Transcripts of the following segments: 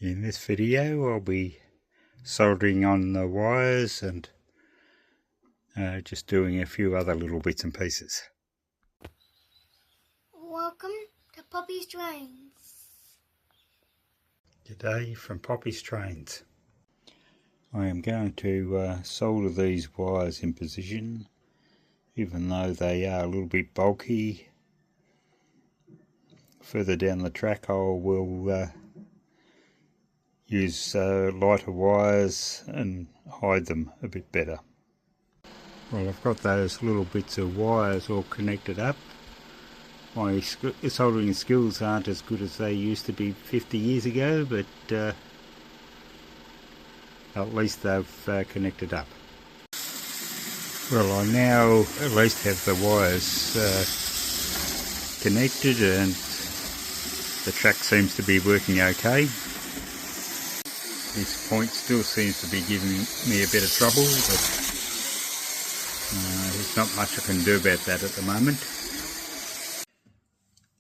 In this video I'll be soldering on the wires and just doing a few other little bits and pieces. Welcome to Poppy's Trains. Today from Poppy's Trains. I am going to solder these wires in position, even though they are a little bit bulky. Further down the track I will use lighter wires and hide them a bit better. Well, I've got those little bits of wires all connected up. My soldering skills aren't as good as they used to be 50 years ago, but at least they've connected up. Well, I now at least have the wires connected and the track seems to be working okay. This point still seems to be giving me a bit of trouble, but there's not much I can do about that at the moment.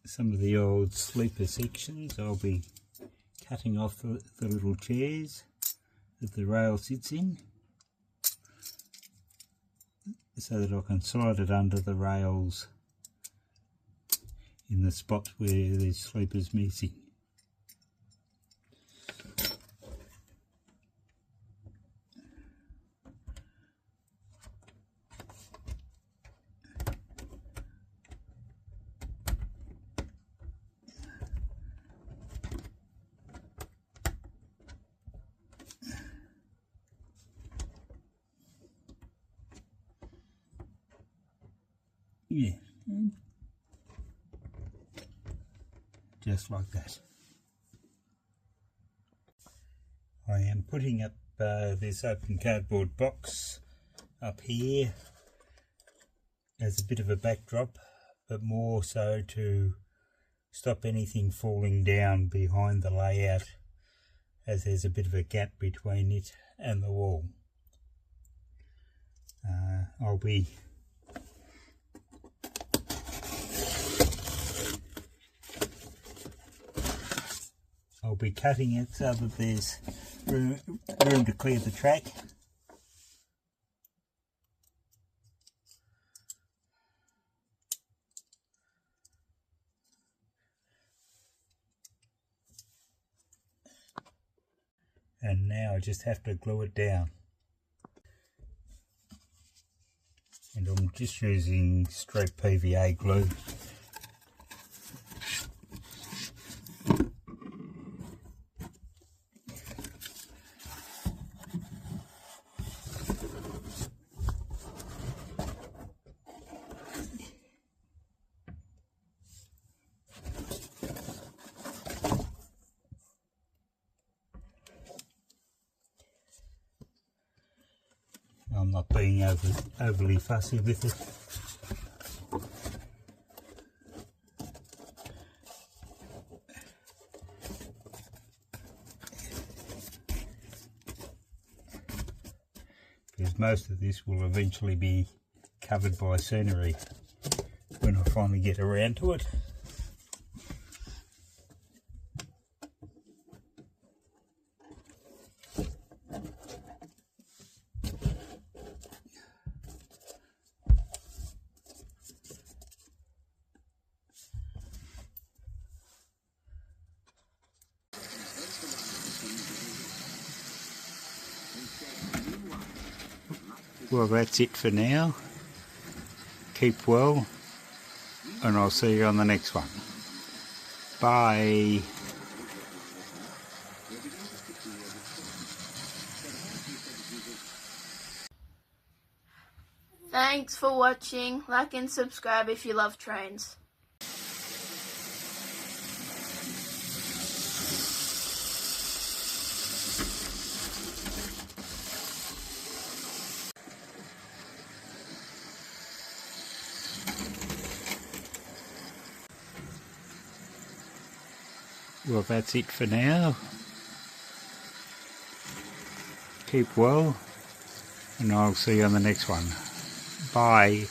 Some of the old sleeper sections I'll be cutting off the little chairs that the rail sits in, so that I can slide it under the rails in the spots where there's sleepers missing. Yeah, just like that. I am putting up this open cardboard box up here as a bit of a backdrop, but more so to stop anything falling down behind the layout, as there's a bit of a gap between it and the wall. I'll be cutting it so that there's room to clear the track. And now I just have to glue it down. And I'm just using straight PVA glue. I'm not being overly fussy with it. Because most of this will eventually be covered by scenery when I finally get around to it. Well, that's it for now. Keep well, and I'll see you on the next one. Bye. Thanks for watching. Like and subscribe if you love trains. Well, that's it for now. Keep well, and I'll see you on the next one. Bye.